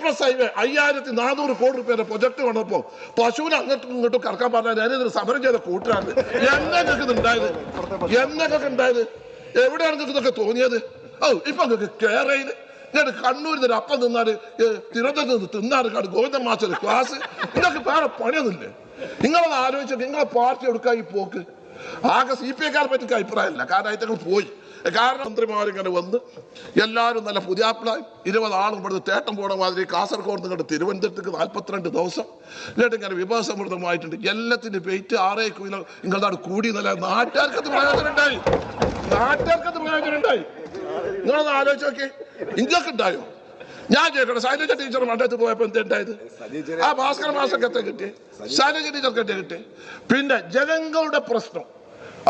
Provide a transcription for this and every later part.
Express highway 5400 കോടി രൂപയുടെ project വന്നപ്പോ പശുവിനെ അങ്ങോട്ടും ഇങ്ങോട്ടും കറക്കാൻ പറഞ്ഞാൽ ഞാനിതൊരു സമരം ചെയ്ത കൂട്ടുകാരൻ എന്നൊക്കെ ഉണ്ടായത് എവിടെയാണ് നിങ്ങൾക്ക് ഇതൊക്കെ തോന്നിയത്? ഇപ്പൊ നിങ്ങൾക്ക് കേരളയിൽ ഞാൻ കണ്ണൂരിൽ നിന്ന് അപ്പം തിന്നാല് തിരുവനന്തപുരത്ത് നിന്ന് തിന്നാറ് ഗോവിന്ദൻ മാസ്റ്റർ ക്ലാസ് നിങ്ങൾക്ക് വേറെ പണിയൊന്നുമില്ലേ? നിങ്ങളത് ആലോചിച്ചു നിങ്ങളെ പാർട്ടി എടുക്കാൻ ഈ പോക്ക് ആകെ CPI-ക്കാരെ പറ്റി അഭിപ്രായമില്ല. കാരണം ആയിട്ട് പോയി. കാരണം മന്ത്രിമാരിങ്ങനെ വന്ന് എല്ലാവരും നല്ല പുതിയാപ്പിളായി 20 ആളും ഇവിടുന്ന് തേട്ടം പോണ മാതിരി കാസർഗോഡ് നിങ്ങളുടെ തിരുവനന്തപുരത്തേക്ക് 42 ദിവസം എന്നിട്ട് ഇങ്ങനെ വിഭവസമൃദ്ധമായിട്ടുണ്ട്. എല്ലാത്തിൻ്റെ വെയിറ്റ് 6 കിലോ നിങ്ങളുടെ കൂടി നല്ല നാട്ടുകാർക്കത് പ്രയോജനം ഉണ്ടായി. നിങ്ങളൊന്ന് ആലോചിച്ച് നോക്കി. നിങ്ങൾക്ക് ഉണ്ടായോ? ഞാൻ ചോദിക്കട്ടെ, ശൈലജ ടീച്ചർ മണ്ഡലത്തിൽ പോയപ്പോ എന്തുണ്ടായത്? ആ ഭാസ്കര മാഷൊക്കെ കിട്ടി, ശൈലജ ടീച്ചർക്ക് കിട്ടി. പിന്നെ ജനങ്ങളുടെ പ്രശ്നം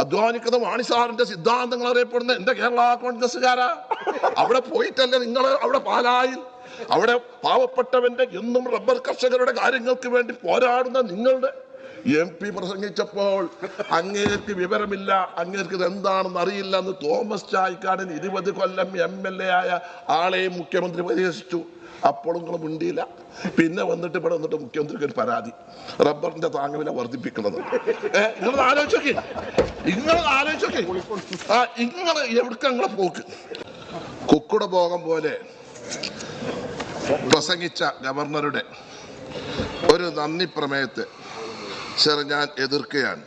അധ്വാനിക്കുന്ന മാണിസാറിന്റെ സിദ്ധാന്തങ്ങൾ അറിയപ്പെടുന്ന എന്റെ കേരള കോൺഗ്രസ്സുകാരാ. അവിടെ പോയിട്ടല്ലേ നിങ്ങൾ അവിടെ പാലായിൽ അവിടെ പാവപ്പെട്ടവന്റെ എന്നും റബ്ബർ കർഷകരുടെ കാര്യങ്ങൾക്ക് വേണ്ടി പോരാടുന്ന നിങ്ങളുടെ MP പ്രസംഗിച്ചപ്പോൾ അങ്ങേർക്ക് വിവരമില്ല, അങ്ങേർക്ക് ഇത് എന്താണെന്ന് അറിയില്ല എന്ന് തോമസ് ചാഴിക്കാടൻ 20 കൊല്ലം MLA ആയ ആളെയും മുഖ്യമന്ത്രി പരിഹസിച്ചു. അപ്പോഴും നിങ്ങൾ മിണ്ടിയില്ല. പിന്നെ വന്നിട്ട് ഇവിടെ വന്നിട്ട് മുഖ്യമന്ത്രിക്ക് ഒരു പരാതി, റബ്ബറിന്റെ താങ്ങുവില വർദ്ധിപ്പിക്കുന്നത്. നിങ്ങൾ ആലോചിച്ചോക്കെ നിങ്ങൾ എവിടേക്ക് നിങ്ങളെ പോക്ക്? കുക്കുട ഭോഗം പോലെ പ്രസംഗിച്ച ഗവർണറുടെ ഒരു നന്ദി പ്രമേയത്തെ സർ ഞാൻ എതിർക്കുകയാണ്.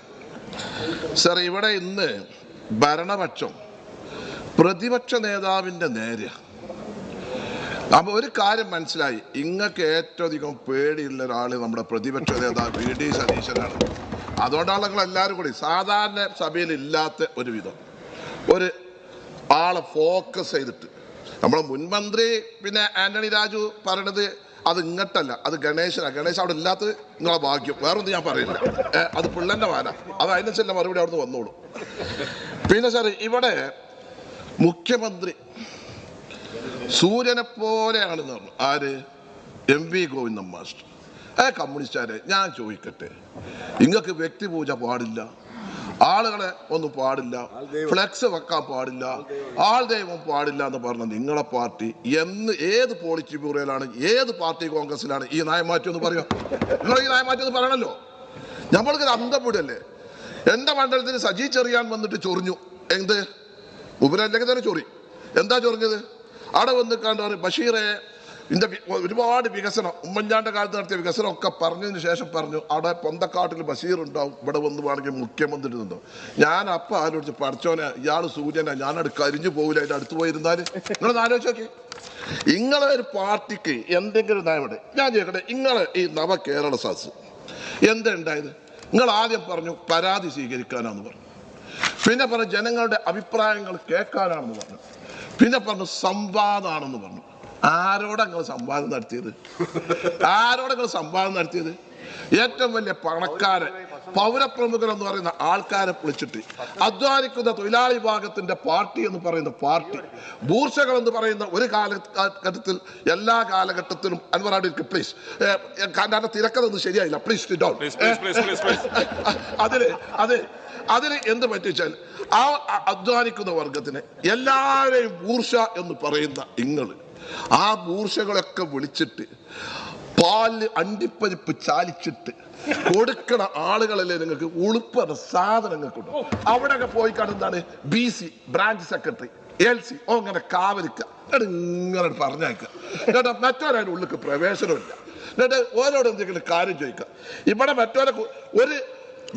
സർ, ഇവിടെ ഇന്ന് ഭരണപക്ഷം പ്രതിപക്ഷ നേതാവിൻ്റെ നേരെ. അപ്പൊ ഒരു കാര്യം മനസ്സിലായി, ഇങ്ങക്ക് ഏറ്റവും അധികം പേടിയുള്ള ഒരാള് നമ്മുടെ പ്രതിപക്ഷ നേതാവ് VD സതീശനാണ്. അതുകൊണ്ടാണ് നിങ്ങൾ എല്ലാവരും കൂടി സാധാരണ സഭയിൽ ഇല്ലാത്ത ഒരു വിധം ഒരു ആളെ ഫോക്കസ് ചെയ്തിട്ട് നമ്മളെ മുൻമന്ത്രി പിന്നെ ആന്റണി രാജു പറയണത് അത് ഇങ്ങോട്ടല്ല, അത് ഗണേശനാണ്. ഗണേശ് അവിടെ ഇല്ലാത്തത് നിങ്ങളെ ഭാഗ്യം, വേറൊന്നും ഞാൻ പറയില്ല. അത് പിള്ളേന്റെ വാന, അത് അതിനനുസരിച്ച് മറുപടി അവിടുന്ന് വന്നോളൂ. പിന്നെ സാർ, ഇവിടെ മുഖ്യമന്ത്രി സൂര്യനെ പോലെയാണെന്ന് പറഞ്ഞു. ആര്? MV Govindan master. കമ്മ്യൂണിസ്റ്റുകാരെ ഞാൻ ചോദിക്കട്ടെ, നിങ്ങൾക്ക് വ്യക്തിപൂജ പാടില്ല, ആളുകളെ ഒന്നും പാടില്ല, ഫ്ലെക്സ് വെക്കാൻ പാടില്ല, ആൾ ദൈവം പാടില്ല എന്ന് പറഞ്ഞ നിങ്ങളെ പാർട്ടി ഏത് പോളിറ്റ് ബ്യൂറോയിലാണ്, ഏത് പാർട്ടി കോൺഗ്രസിലാണ് ഈ നയമാറ്റം എന്ന് പറയുക? നിങ്ങൾ ഈ നയമാറ്റം എന്ന് പറയണല്ലോ. നമ്മൾക്ക് അന്തം വിടല്ലേ? എന്റെ മണ്ഡലത്തിന് സജി ചെറിയാൻ വന്നിട്ട് ചൊറിഞ്ഞു. എന്ത് ഉപരല്ലെങ്കിൽ തന്നെ ചൊറി. എന്താ ചൊറിഞ്ഞത്? അവിടെ വന്ന് കണ്ടാണ് ബഷീറെ ഇതിന്റെ ഒരുപാട് വികസനം, ഉമ്മൻചാണ്ടിന്റെ കാലത്ത് നടത്തിയ വികസനം ഒക്കെ പറഞ്ഞതിന് ശേഷം പറഞ്ഞു അവിടെ പൊന്തക്കാട്ടിൽ ബഷീർ ഉണ്ടാവും, ഇവിടെ വന്ന് വേണമെങ്കിൽ മുഖ്യമന്ത്രി നിന്നോ. ഞാൻ അപ്പം ആലോചിച്ച്, പഠിച്ചോനെ ഇയാൾ സൂര്യനാ, ഞാനവിടെ കരിഞ്ഞു പോകില്ല, അതിന്റെ അടുത്ത് പോയിരുന്നാല്. നിങ്ങളൊന്ന് ആലോചിച്ച് നോക്കി. ഇങ്ങളെ ഒരു പാർട്ടിക്ക് എന്തെങ്കിലും നയമുണ്ട്. ഞാൻ ചോദിക്കട്ടെ, ഇങ്ങളെ ഈ നവകേരള സദസ് എന്താ ഉണ്ടായത്? നിങ്ങൾ ആദ്യം പറഞ്ഞു പരാതി സ്വീകരിക്കാനാന്ന് പറഞ്ഞു, പിന്നെ പറഞ്ഞു ജനങ്ങളുടെ അഭിപ്രായങ്ങൾ കേൾക്കാനാണെന്ന് പറഞ്ഞു, പിന്നെ പറഞ്ഞു സംവാദമാണെന്ന് പറഞ്ഞു. ആരോടെ നിങ്ങൾ സംവാദം നടത്തിയത്? ഏറ്റവും വലിയ പണക്കാരെ പൗരപ്രമുഖർ എന്ന് പറയുന്ന ആൾക്കാരെ വിളിച്ചിട്ട് അധ്വാനിക്കുന്ന തൊഴിലാളി വിഭാഗത്തിന്റെ പാർട്ടി എന്ന് പറയുന്ന പാർട്ടി, ബൂർഷകൾ എന്ന് പറയുന്ന ഒരു കാലഘട്ടത്തിൽ എല്ലാ കാലഘട്ടത്തിലും അൻവറാഡിക്ക് പ്ലീസ്, കാരണം തിരക്കതൊന്നും ശരിയായില്ല, പ്ലീസ് ഡൗൺ. അതിന് എന്ത് പറ്റിച്ചാൽ ആ അധ്വാനിക്കുന്ന വർഗത്തിന് എല്ലാവരെയും ബൂർഷ എന്ന് പറയുന്ന നിങ്ങൾ ആ ബൂർഷകളൊക്കെ വിളിച്ചിട്ട് പാല് അണ്ടിപ്പരിപ്പ് ചാലിച്ചിട്ട് കൊടുക്കണ ആളുകളല്ലേ നിങ്ങൾക്ക് ഉളുപ്പറ സാധനങ്ങൾക്കുണ്ട്. അവിടെയൊക്കെ പോയി കാണുന്നതാണ് BC ബ്രാഞ്ച് സെക്രട്ടറി, LC അങ്ങനെ കാവലിക്ക ഇങ്ങനെ പറഞ്ഞേക്കുക. എന്നിട്ട് മറ്റൊരാളുടെ ഉള്ളിലേക്ക് പ്രവേശനമില്ല. എന്നിട്ട് ഓരോട് എന്തെങ്കിലും കാര്യം ചോദിക്കുക. ഇവിടെ മറ്റൊരു ഒരു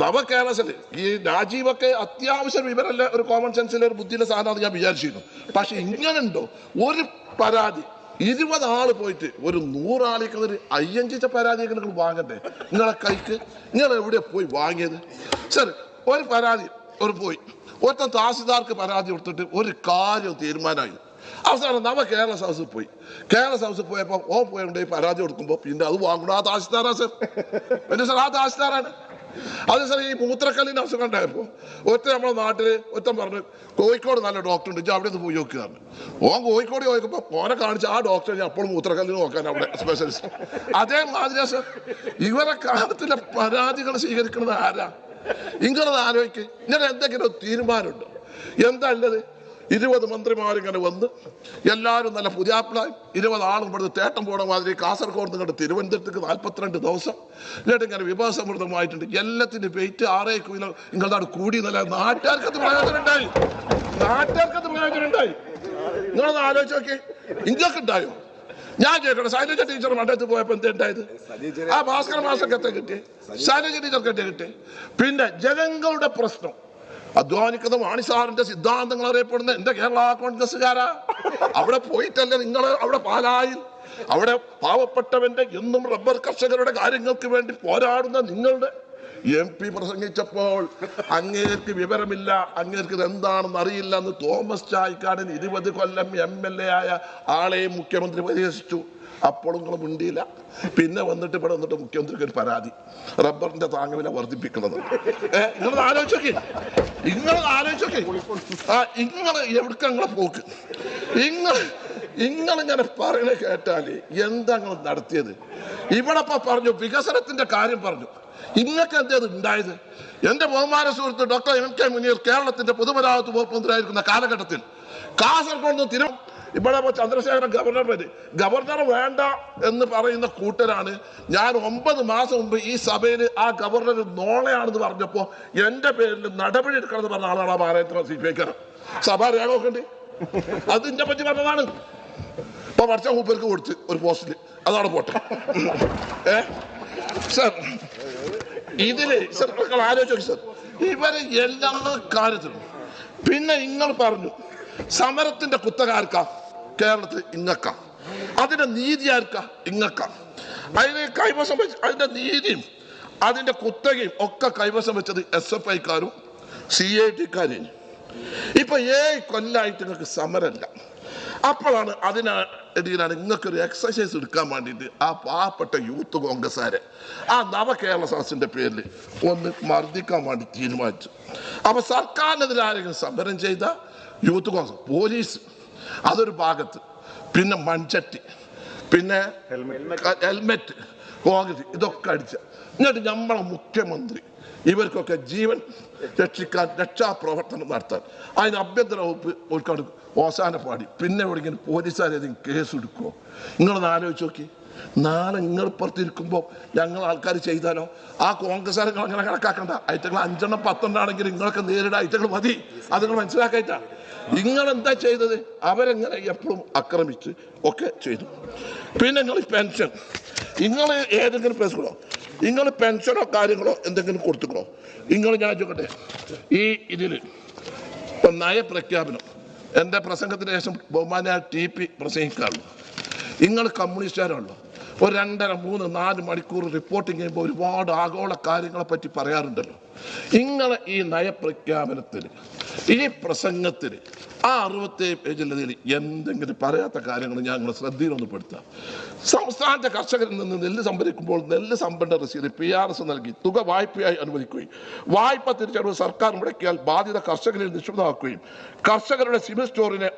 നവകേരളത്തിൽ ഈ രാജീവൊക്കെ അത്യാവശ്യം വിവരമല്ല, ഒരു കോമൺ സെൻസിലെ ഒരു ബുദ്ധിയിലെ സാധനമാണ് ഞാൻ വിചാരിച്ചിരുന്നു. പക്ഷെ ഇങ്ങനെ ഉണ്ടോ ഒരു പരാതി 20 ആള് പോയിട്ട് ഒരു 100 ആൾക്ക് ഒരു 5 പരാതിയൊക്കെ നിങ്ങൾ വാങ്ങണ്ടേ? നിങ്ങളെ കൈക്ക് നിങ്ങൾ എവിടെയാ പോയി വാങ്ങിയത്? സർ, ഒരു പരാതി പോയി ഒറ്റ തഹസിൽദാർക്ക് പരാതി കൊടുത്തിട്ട് ഒരു കാര്യം തീരുമാനമായി. അവസാനം കേരള സദസ്സിൽ പോയി. കേരള സദസ്സിൽ പോയപ്പോൾ പോയി പരാതി കൊടുക്കുമ്പോൾ പിന്നെ അത് വാങ്ങണം ആ തഹസിൽദാറാ സർ. പിന്നെ സർ ആ തഹസിൽദാറാണ്. അത് സാർ ഈ മൂത്രക്കല്ലിന് അസുഖം ഉണ്ടായപ്പോൾ നമ്മളെ നാട്ടില് പറഞ്ഞു കോഴിക്കോട് നല്ല ഡോക്ടർ ഉണ്ട്, അവിടെ നിന്ന് പോയി നോക്കുകയാണ്. കോഴിക്കോട് ചോദിക്കുമ്പോൾ ഓനെ കാണിച്ച് ആ ഡോക്ടറെ അപ്പോൾ മൂത്രക്കല്ലിന് നോക്കാൻ അവിടെ സ്പെഷ്യലിസ്റ്റ്. അതേമാതിരി സാർ ഇവരെ കാലത്തിലെ പരാതികൾ സ്വീകരിക്കുന്നത് ആരാ? നിങ്ങളത് ആലോചിക്ക്. ഇങ്ങനെ എന്തെങ്കിലും തീരുമാനമുണ്ടോ? എന്താ ഉള്ളത്? 20 മന്ത്രിമാരിങ്ങനെ വന്ന് എല്ലാവരും നല്ല പുതിയാപ്പിളായി 20 ആളും ഇവിടുന്ന് തേട്ടം പോണ മാതിരി കാസർഗോഡ് നിങ്ങളുടെ തിരുവനന്തപുരത്തേക്ക് 42 ദിവസം എന്നിട്ട് ഇങ്ങനെ വിഭവസമൃദ്ധമായിട്ടുണ്ട്. എല്ലാത്തിൻ്റെ വെയിറ്റ് 6 കിലോ നിങ്ങളുടെ കൂടി നല്ല നാട്ടുകാർക്കത് പ്രയോജനമുണ്ടായി. നിങ്ങളൊന്ന് ആലോചിച്ച് നോക്കി, നിങ്ങൾക്ക് ഉണ്ടായോ? ഞാൻ ചോദിക്കട്ടെ, ശൈലജ ടീച്ചർ മണ്ഡലത്തിൽ പോയപ്പോ എന്താ ഉണ്ടായത്? ആ ഭാസ്കര മാസൊക്കെ എത്ര കിട്ടി? ശൈലജ ടീച്ചർക്ക് എത്ര കിട്ടി? പിന്നെ ജനങ്ങളുടെ പ്രശ്നം അധ്വാനിക്കുന്ന വാണി സാറിന്റെ സിദ്ധാന്തങ്ങൾ അറിയപ്പെടുന്ന എന്റെ കേരള കോൺഗ്രസ്സുകാരാ. അവിടെ പോയിട്ടല്ലേ നിങ്ങൾ അവിടെ പാലായിൽ അവിടെ പാവപ്പെട്ടവന്റെ എന്നും റബ്ബർ കർഷകരുടെ കാര്യങ്ങൾക്ക് വേണ്ടി പോരാടുന്ന നിങ്ങളുടെ MP പ്രസംഗിച്ചപ്പോൾ അങ്ങേർക്ക് വിവരമില്ല, അങ്ങേർക്ക് ഇത് എന്താണെന്ന് അറിയില്ല എന്ന് തോമസ് ചാഴിക്കാടൻ 20 കൊല്ലം MLA ആയ ആളെയും മുഖ്യമന്ത്രി പരിഹസിച്ചു. അപ്പോഴും നിങ്ങൾ മിണ്ടിയില്ല. പിന്നെ വന്നിട്ട് ഇവിടെ വന്നിട്ട് മുഖ്യമന്ത്രിക്ക് ഒരു പരാതി, റബ്ബറിന്റെ താങ്ങുവില വർദ്ധിപ്പിക്കുന്നത്. നിങ്ങൾ ആലോചിച്ചോക്കെ, എവിടേക്ക് പോക്ക്? ഇങ്ങനെ പറയണ കേട്ടാല് എന്താ നിങ്ങൾ നടത്തിയത്? ഇവിടെ പറഞ്ഞു വികസനത്തിന്റെ കാര്യം പറഞ്ഞു. ഇങ്ങക്ക് എന്തേത് ഉണ്ടായത്? എന്റെ ബഹുമാന സുഹൃത്ത് ഡോക്ടർ MK മുനീർ കേരളത്തിന്റെ പൊതുമരാമത്ത് വകുപ്പ് മന്ത്രിയായിരിക്കുന്ന കാലഘട്ടത്തിൽ കാസർഗോഡ് ഇവിടെ ചന്ദ്രശേഖരൻ ഗവർണർ വേണ്ട എന്ന് പറയുന്ന കൂട്ടരാണ്. ഞാൻ 9 മാസം മുമ്പ് ഈ സഭയിൽ ആ ഗവർണർ നോളയാണെന്ന് പറഞ്ഞപ്പോ എന്റെ പേരിൽ നടപടി എടുക്കണമെന്ന് പറഞ്ഞ ആളാണ് ആ ഭാരത CPI സഭാ രേഖയൊക്കെ. അത് ഇതിനെ പറ്റി പറഞ്ഞതാണ്. ഇപ്പൊ വർഷ മൂപ്പർക്ക് കൊടുത്ത് ഒരു പോസ്റ്റില് അതവിടെ പോട്ടെ. സർ ഇതില് നിങ്ങൾ ആലോചിച്ചു സർ, ഇവര് എല്ലാ കാര്യത്തിലും. പിന്നെ നിങ്ങൾ പറഞ്ഞു സമരത്തിന്റെ കുത്തകാർക്കാ കേരളത്തിൽ ഇങ്ങക്കാം, അതിന്റെ നീതി ആർക്കാ ഇങ്ങക്കാം. അതിന് കൈവശം വെച്ച് അതിന്റെ നീതിയും അതിന്റെ കുത്തകയും ഒക്കെ കൈവശം വെച്ചത് SFIക്കാരും CIT-ക്കാരും. ഇപ്പൊ 7 കൊല്ലായിട്ട് നിങ്ങൾക്ക് സമരമില്ല. അപ്പോഴാണ് അതിനിടയിലാണ് നിങ്ങൾക്കൊരു എക്സസൈസ് എടുക്കാൻ വേണ്ടിയിട്ട് ആ പാവപ്പെട്ട യൂത്ത് കോൺഗ്രസ്സുകാരെ ആ നവകേരള സദസ്സിന്റെ പേരിൽ ഒന്ന് മർദ്ദിക്കാൻ വേണ്ടി തീരുമാനിച്ചു. അപ്പൊ സർക്കാരിനെതിരെ ആരെങ്കിലും സമരം ചെയ്ത യൂത്ത് കോൺഗ്രസ്, പോലീസ് അതൊരു ഭാഗത്ത്, പിന്നെ മൺചട്ടി, പിന്നെ ഹെൽമെറ്റ്, കോൺഗ്രസ് ഇതൊക്കെ അടിച്ച. എന്നിട്ട് നമ്മളെ മുഖ്യമന്ത്രി ഇവർക്കൊക്കെ ജീവൻ രക്ഷിക്കാൻ രക്ഷാപ്രവർത്തനം നടത്താൻ അതിന് ആഭ്യന്തര വകുപ്പ് ഒരുക്കാട് ഓസാന പാടി. പിന്നെ എവിടെയെങ്കിലും പോലീസുകാരേതെങ്കിലും കേസ് എടുക്കുമോ? നിങ്ങളൊന്ന് ആലോചിച്ച് നോക്കി. നാളെ നിങ്ങൾ പുറത്തിരിക്കുമ്പോൾ ഞങ്ങൾ ആൾക്കാർ ചെയ്താലോ? ആ കോൺഗ്രസ്സുകാർ നിങ്ങൾ അങ്ങനെ കണക്കാക്കണ്ട. ഐറ്റങ്ങൾ 5 10 ആണെങ്കിൽ നിങ്ങളൊക്കെ നേരിടാൻ ഐറ്റങ്ങൾ മതി. അത് നിങ്ങൾ മനസ്സിലാക്കായിട്ടാ. നിങ്ങളെന്താ ചെയ്തത്? അവരെങ്ങനെ എപ്പോഴും ആക്രമിച്ച് ഒക്കെ ചെയ്തു. പിന്നെ നിങ്ങൾ പെൻഷൻ, നിങ്ങൾ ഏതെങ്കിലും പേസുകളോ നിങ്ങൾ പെൻഷനോ കാര്യങ്ങളോ എന്തെങ്കിലും കൊടുത്തുക്കണോ? നിങ്ങൾ ഞാൻ ചോദിക്കട്ടെ, ഈ ഇതിൽ ഇപ്പം നയപ്രഖ്യാപനം എൻ്റെ പ്രസംഗത്തിന് ശേഷം ബഹുമാനായ TP പ്രസംഗിക്കാറുള്ളൂ. നിങ്ങൾ കമ്മ്യൂണിസ്റ്റുകാരുള്ളൂ. ഒരു 2.5 3 4 മണിക്കൂർ റിപ്പോർട്ടിങ് ചെയ്യുമ്പോൾ ഒരുപാട് ആഗോള കാര്യങ്ങളെ പറ്റി പറയാറുണ്ടല്ലോ. ഇങ്ങനെ ഈ നയപ്രഖ്യാപനത്തിൽ ഈ പ്രസംഗത്തിൽ ആ 67 പേജിലതിൽ എന്തെങ്കിലും പറയാത്ത കാര്യങ്ങൾ ഞാൻ നിങ്ങളെ ശ്രദ്ധയിലൊന്ന് പെടുത്താം. സംസ്ഥാനത്തെ കർഷകരിൽ നിന്ന് നെല്ല് സംഭരിക്കുമ്പോൾ നെല്ല് സംഭരണ രസീത് PRS നൽകി തുക വായ്പയായി അനുവദിക്കുകയും വായ്പ തിരിച്ചടവ് സർക്കാർ മുടക്കിയാൽ ബാധ്യത കർഷകരിൽ നിക്ഷിപ്തമാക്കുകയും കർഷകരുടെ സിവിൽ സ്റ്റോറിനെ